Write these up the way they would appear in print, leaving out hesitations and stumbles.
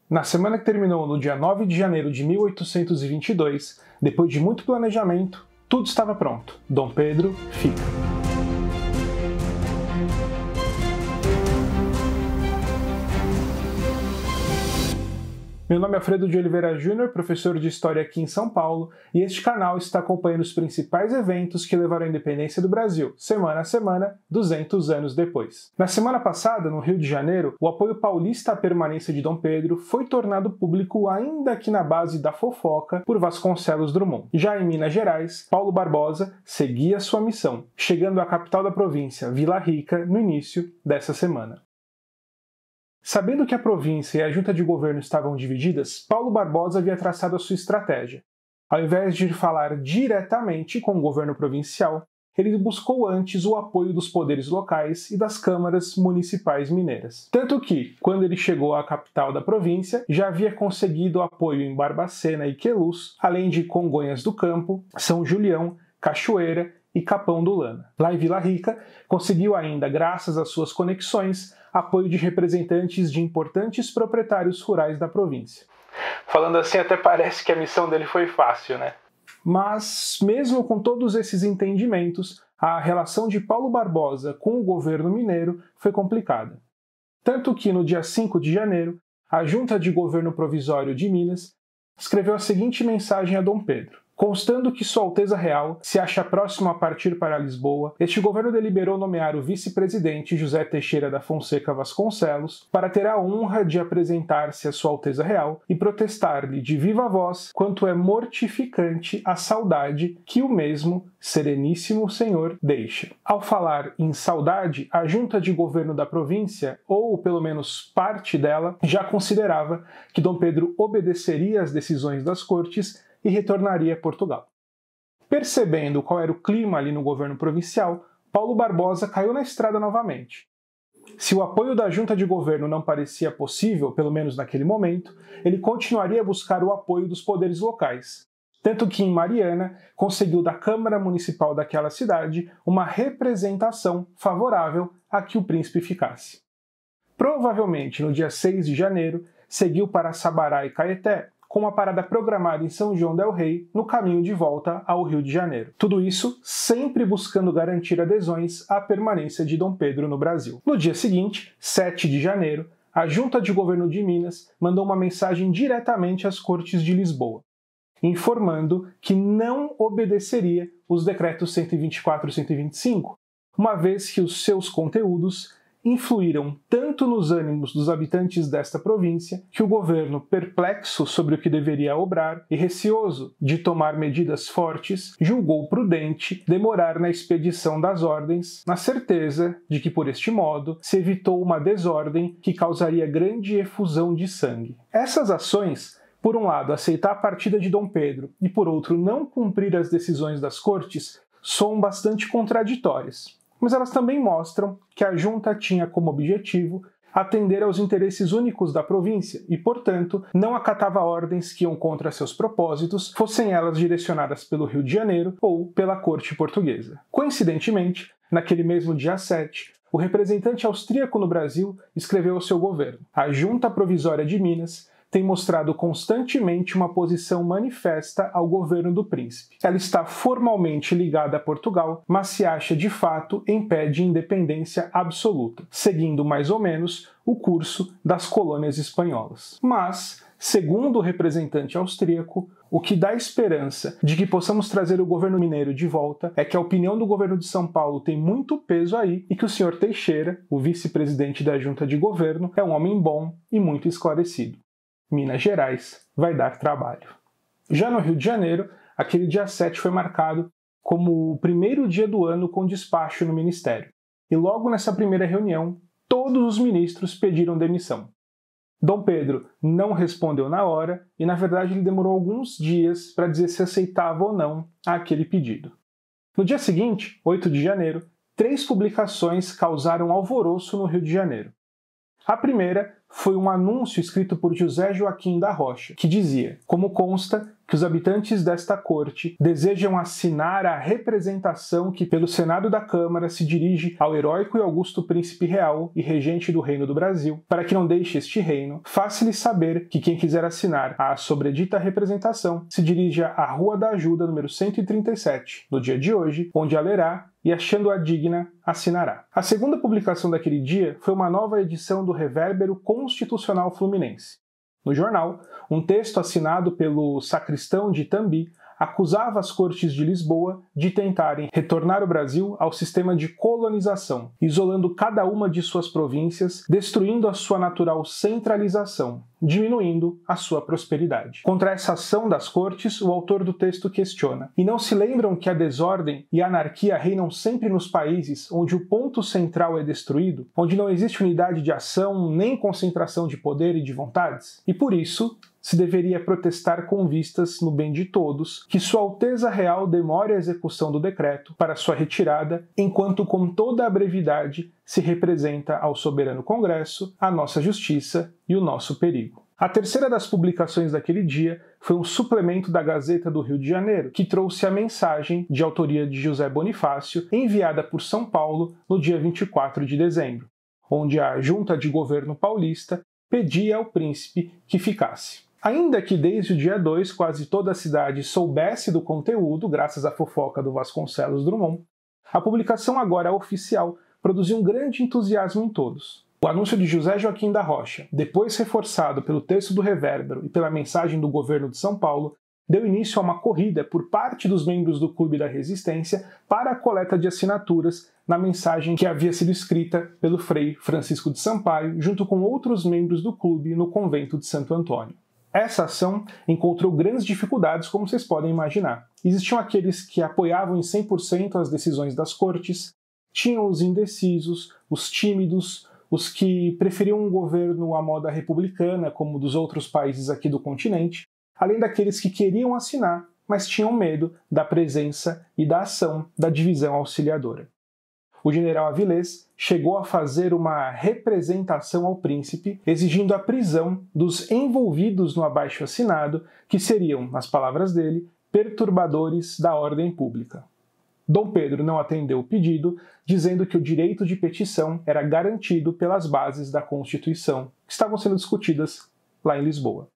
Na semana que terminou no dia 9 de janeiro de 1822, depois de muito planejamento, tudo estava pronto. Dom Pedro fica. Meu nome é Alfredo de Oliveira Júnior, professor de História aqui em São Paulo, e este canal está acompanhando os principais eventos que levaram à independência do Brasil, semana a semana, 200 anos depois. Na semana passada, no Rio de Janeiro, o apoio paulista à permanência de Dom Pedro foi tornado público ainda que na base da fofoca por Vasconcelos Drummond. Já em Minas Gerais, Paulo Barbosa seguia sua missão, chegando à capital da província, Vila Rica, no início dessa semana. Sabendo que a província e a junta de governo estavam divididas, Paulo Barbosa havia traçado a sua estratégia. Ao invés de falar diretamente com o governo provincial, ele buscou antes o apoio dos poderes locais e das câmaras municipais mineiras. Tanto que, quando ele chegou à capital da província, já havia conseguido apoio em Barbacena e Queluz, além de Congonhas do Campo, São Julião, Cachoeira e Capão do Lana. Lá em Vila Rica, conseguiu ainda, graças às suas conexões, apoio de representantes de importantes proprietários rurais da província. Falando assim, até parece que a missão dele foi fácil, né? Mas, mesmo com todos esses entendimentos, a relação de Paulo Barbosa com o governo mineiro foi complicada. Tanto que, no dia 5 de janeiro, a Junta de Governo Provisório de Minas escreveu a seguinte mensagem a Dom Pedro. Constando que Sua Alteza Real se acha próximo a partir para Lisboa, este governo deliberou nomear o vice-presidente José Teixeira da Fonseca Vasconcelos para ter a honra de apresentar-se a Sua Alteza Real e protestar-lhe de viva voz quanto é mortificante a saudade que o mesmo Sereníssimo Senhor deixa. Ao falar em saudade, a junta de governo da província, ou pelo menos parte dela, já considerava que Dom Pedro obedeceria às decisões das cortes e retornaria a Portugal. Percebendo qual era o clima ali no governo provincial, Paulo Barbosa caiu na estrada novamente. Se o apoio da junta de governo não parecia possível, pelo menos naquele momento, ele continuaria a buscar o apoio dos poderes locais. Tanto que em Mariana conseguiu da Câmara Municipal daquela cidade uma representação favorável a que o príncipe ficasse. Provavelmente no dia 6 de janeiro, seguiu para Sabará e Caeté, com uma parada programada em São João del Rei, no caminho de volta ao Rio de Janeiro. Tudo isso sempre buscando garantir adesões à permanência de Dom Pedro no Brasil. No dia seguinte, 7 de janeiro, a Junta de Governo de Minas mandou uma mensagem diretamente às Cortes de Lisboa, informando que não obedeceria os decretos 124 e 125, uma vez que os seus conteúdos influíram tanto nos ânimos dos habitantes desta província que o governo, perplexo sobre o que deveria obrar e receoso de tomar medidas fortes, julgou prudente demorar na expedição das ordens, na certeza de que, por este modo, se evitou uma desordem que causaria grande efusão de sangue. Essas ações, por um lado, aceitar a partida de Dom Pedro e, por outro, não cumprir as decisões das cortes, soam bastante contraditórias. Mas elas também mostram que a junta tinha como objetivo atender aos interesses únicos da província e, portanto, não acatava ordens que iam contra seus propósitos, fossem elas direcionadas pelo Rio de Janeiro ou pela corte portuguesa. Coincidentemente, naquele mesmo dia 7, o representante austríaco no Brasil escreveu ao seu governo: a Junta Provisória de Minas tem mostrado constantemente uma posição manifesta ao governo do príncipe. Ela está formalmente ligada a Portugal, mas se acha de fato em pé de independência absoluta, seguindo mais ou menos o curso das colônias espanholas. Mas, segundo o representante austríaco, o que dá esperança de que possamos trazer o governo mineiro de volta é que a opinião do governo de São Paulo tem muito peso aí e que o senhor Teixeira, o vice-presidente da junta de governo, é um homem bom e muito esclarecido. Minas Gerais vai dar trabalho. Já no Rio de Janeiro, aquele dia 7 foi marcado como o primeiro dia do ano com despacho no Ministério. E logo nessa primeira reunião, todos os ministros pediram demissão. Dom Pedro não respondeu na hora e, na verdade, ele demorou alguns dias para dizer se aceitava ou não aquele pedido. No dia seguinte, 8 de janeiro, 3 publicações causaram alvoroço no Rio de Janeiro. A primeira foi um anúncio escrito por José Joaquim da Rocha, que dizia: como consta que os habitantes desta corte desejam assinar a representação que pelo Senado da Câmara se dirige ao heróico e augusto príncipe real e regente do Reino do Brasil, para que não deixe este reino, faça-lhe saber que quem quiser assinar a sobredita representação se dirija à Rua da Ajuda, número 137, no dia de hoje, onde a lerá e, achando-a digna, assinará. A segunda publicação daquele dia foi uma nova edição do Revérbero Constitucional Fluminense. No jornal, um texto assinado pelo sacristão de Itambi acusava as cortes de Lisboa de tentarem retornar o Brasil ao sistema de colonização, isolando cada uma de suas províncias, destruindo a sua natural centralização, diminuindo a sua prosperidade. Contra essa ação das cortes, o autor do texto questiona: e não se lembram que a desordem e a anarquia reinam sempre nos países onde o ponto central é destruído, onde não existe unidade de ação nem concentração de poder e de vontades? E por isso, se deveria protestar com vistas no bem de todos, que Sua Alteza Real demore a execução do decreto para sua retirada, enquanto com toda a brevidade se representa ao soberano Congresso a nossa justiça e o nosso perigo. A terceira das publicações daquele dia foi um suplemento da Gazeta do Rio de Janeiro, que trouxe a mensagem de autoria de José Bonifácio, enviada por São Paulo no dia 24 de dezembro, onde a Junta de Governo Paulista pedia ao príncipe que ficasse. Ainda que desde o dia 2 quase toda a cidade soubesse do conteúdo, graças à fofoca do Vasconcelos Drummond, a publicação agora oficial produziu um grande entusiasmo em todos. O anúncio de José Joaquim da Rocha, depois reforçado pelo texto do Revérbero e pela mensagem do governo de São Paulo, deu início a uma corrida por parte dos membros do Clube da Resistência para a coleta de assinaturas na mensagem que havia sido escrita pelo Frei Francisco de Sampaio, junto com outros membros do clube no convento de Santo Antônio. Essa ação encontrou grandes dificuldades, como vocês podem imaginar. Existiam aqueles que apoiavam em 100% as decisões das cortes, tinham os indecisos, os tímidos, os que preferiam um governo à moda republicana, como dos outros países aqui do continente, além daqueles que queriam assinar, mas tinham medo da presença e da ação da divisão auxiliadora. O general Avilés chegou a fazer uma representação ao príncipe, exigindo a prisão dos envolvidos no abaixo-assinado, que seriam, nas palavras dele, perturbadores da ordem pública. Dom Pedro não atendeu o pedido, dizendo que o direito de petição era garantido pelas bases da Constituição, que estavam sendo discutidas lá em Lisboa.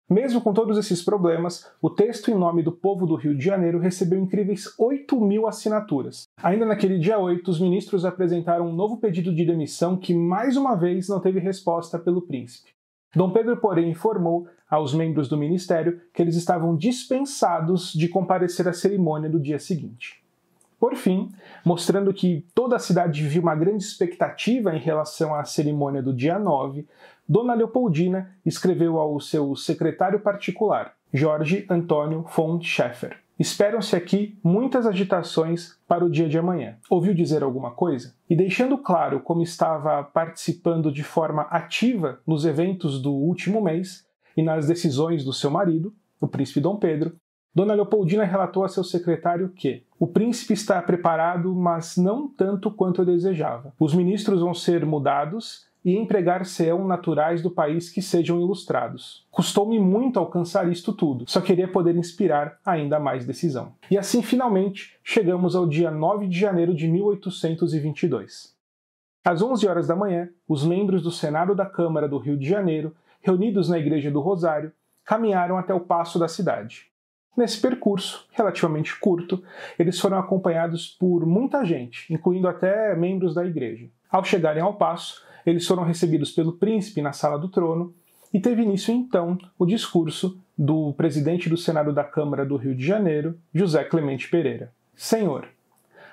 Mesmo com todos esses problemas, o texto em nome do povo do Rio de Janeiro recebeu incríveis 8.000 assinaturas. Ainda naquele dia 8, os ministros apresentaram um novo pedido de demissão que, mais uma vez, não teve resposta pelo príncipe. Dom Pedro, porém, informou aos membros do ministério que eles estavam dispensados de comparecer à cerimônia do dia seguinte. Por fim, mostrando que toda a cidade vivia uma grande expectativa em relação à cerimônia do dia 9, Dona Leopoldina escreveu ao seu secretário particular, Jorge Antônio von Schäfer: esperam-se aqui muitas agitações para o dia de amanhã. Ouviu dizer alguma coisa? E deixando claro como estava participando de forma ativa nos eventos do último mês e nas decisões do seu marido, o príncipe Dom Pedro, Dona Leopoldina relatou a seu secretário que o príncipe está preparado, mas não tanto quanto eu desejava. Os ministros vão ser mudados e empregar-se-ão naturais do país que sejam ilustrados. Custou-me muito alcançar isto tudo, só queria poder inspirar ainda mais decisão. E assim, finalmente, chegamos ao dia 9 de janeiro de 1822. Às 11 horas da manhã, os membros do Senado da Câmara do Rio de Janeiro, reunidos na Igreja do Rosário, caminharam até o Paço da cidade. Nesse percurso, relativamente curto, eles foram acompanhados por muita gente, incluindo até membros da igreja. Ao chegarem ao Paço, eles foram recebidos pelo príncipe na sala do trono e teve início então o discurso do presidente do Senado da Câmara do Rio de Janeiro, José Clemente Pereira. Senhor,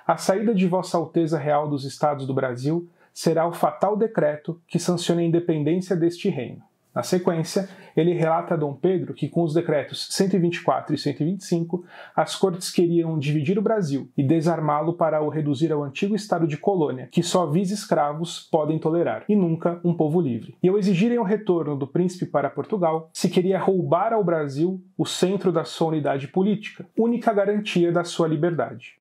a saída de Vossa Alteza Real dos Estados do Brasil será o fatal decreto que sancione a independência deste reino. Na sequência, ele relata a Dom Pedro que com os decretos 124 e 125, as cortes queriam dividir o Brasil e desarmá-lo para o reduzir ao antigo estado de colônia, que só vis escravos podem tolerar, e nunca um povo livre. E ao exigirem o retorno do príncipe para Portugal, se queria roubar ao Brasil o centro da sua unidade política, única garantia da sua liberdade.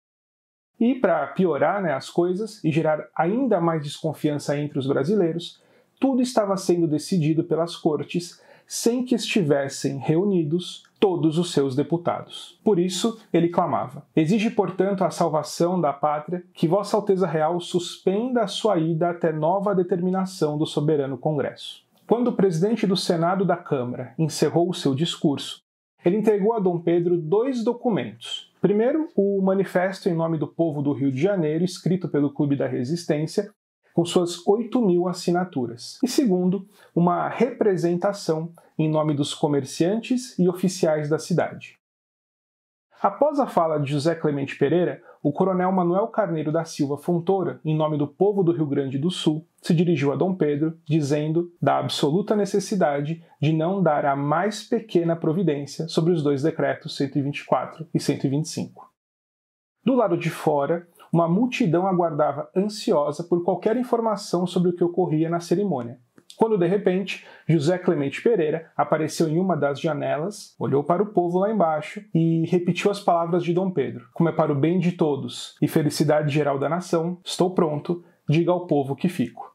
E para piorar as coisas e gerar ainda mais desconfiança entre os brasileiros, tudo estava sendo decidido pelas cortes sem que estivessem reunidos todos os seus deputados. Por isso, ele clamava: exige, portanto, a salvação da pátria, que Vossa Alteza Real suspenda a sua ida até nova determinação do soberano Congresso. Quando o presidente do Senado da Câmara encerrou o seu discurso, ele entregou a Dom Pedro 2 documentos. Primeiro, o Manifesto em Nome do Povo do Rio de Janeiro, escrito pelo Clube da Resistência, com suas 8.000 assinaturas. E segundo, uma representação em nome dos comerciantes e oficiais da cidade. Após a fala de José Clemente Pereira, o coronel Manuel Carneiro da Silva Fontoura, em nome do povo do Rio Grande do Sul, se dirigiu a Dom Pedro, dizendo da absoluta necessidade de não dar a mais pequena providência sobre os 2 decretos 124 e 125. Do lado de fora, uma multidão aguardava ansiosa por qualquer informação sobre o que ocorria na cerimônia, quando de repente José Clemente Pereira apareceu em uma das janelas, olhou para o povo lá embaixo e repetiu as palavras de Dom Pedro: como é para o bem de todos e felicidade geral da nação, estou pronto, diga ao povo que fico.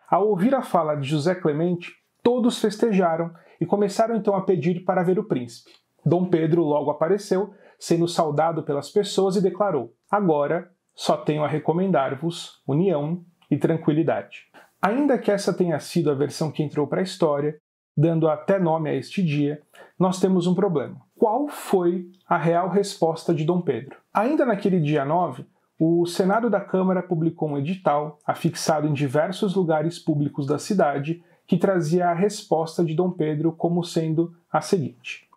Ao ouvir a fala de José Clemente, todos festejaram e começaram então a pedir para ver o príncipe. Dom Pedro logo apareceu, sendo saudado pelas pessoas, e declarou: agora só tenho a recomendar-vos união e tranquilidade. Ainda que essa tenha sido a versão que entrou para a história, dando até nome a este dia, nós temos um problema. Qual foi a real resposta de Dom Pedro? Ainda naquele dia 9, o Senado da Câmara publicou um edital, afixado em diversos lugares públicos da cidade, que trazia a resposta de Dom Pedro como sendo a seguinte: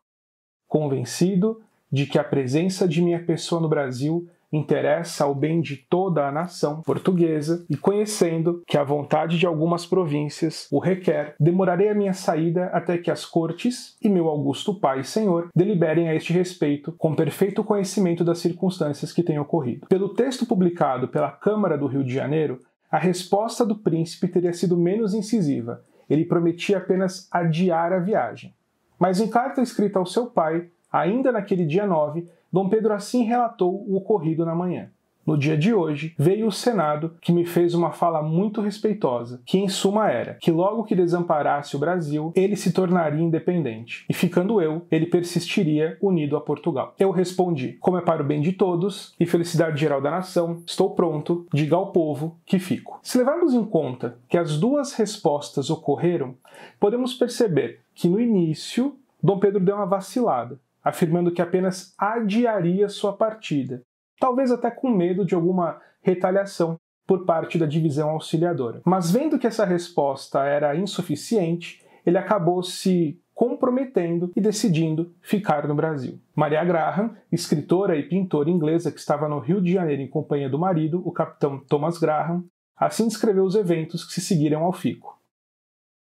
convencido de que a presença de minha pessoa no Brasil interessa ao bem de toda a nação portuguesa e conhecendo que a vontade de algumas províncias o requer, demorarei a minha saída até que as cortes e meu augusto pai e senhor deliberem a este respeito com perfeito conhecimento das circunstâncias que têm ocorrido. Pelo texto publicado pela Câmara do Rio de Janeiro, a resposta do príncipe teria sido menos incisiva. Ele prometia apenas adiar a viagem. Mas em carta escrita ao seu pai, ainda naquele dia 9, Dom Pedro assim relatou o ocorrido na manhã. No dia de hoje, veio o Senado, que me fez uma fala muito respeitosa, que em suma era que logo que desamparasse o Brasil, ele se tornaria independente, e ficando eu, ele persistiria unido a Portugal. Eu respondi: como é para o bem de todos e felicidade geral da nação, estou pronto, diga ao povo que fico. Se levarmos em conta que as duas respostas ocorreram, podemos perceber que no início, Dom Pedro deu uma vacilada, afirmando que apenas adiaria sua partida, talvez até com medo de alguma retaliação por parte da divisão auxiliadora. Mas vendo que essa resposta era insuficiente, ele acabou se comprometendo e decidindo ficar no Brasil. Maria Graham, escritora e pintora inglesa que estava no Rio de Janeiro em companhia do marido, o capitão Thomas Graham, assim descreveu os eventos que se seguiram ao fico.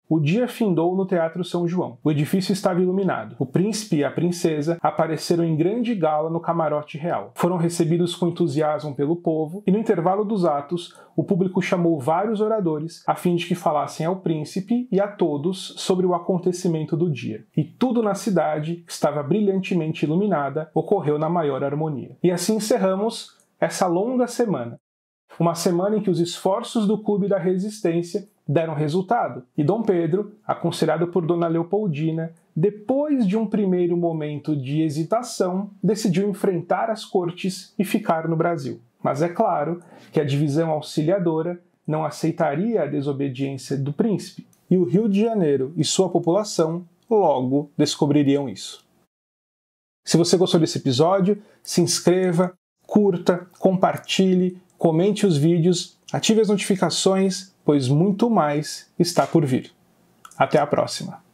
O dia findou no Teatro São João. O edifício estava iluminado. O príncipe e a princesa apareceram em grande gala no camarote real. Foram recebidos com entusiasmo pelo povo e, no intervalo dos atos, o público chamou vários oradores a fim de que falassem ao príncipe e a todos sobre o acontecimento do dia. E tudo na cidade, que estava brilhantemente iluminada, ocorreu na maior harmonia. E assim encerramos essa longa semana. Uma semana em que os esforços do Clube da Resistência deram resultado, e Dom Pedro, aconselhado por Dona Leopoldina, depois de um primeiro momento de hesitação, decidiu enfrentar as cortes e ficar no Brasil. Mas é claro que a divisão auxiliadora não aceitaria a desobediência do príncipe, e o Rio de Janeiro e sua população logo descobririam isso. Se você gostou desse episódio, se inscreva, curta, compartilhe, comente os vídeos, ative as notificações, pois muito mais está por vir. Até a próxima!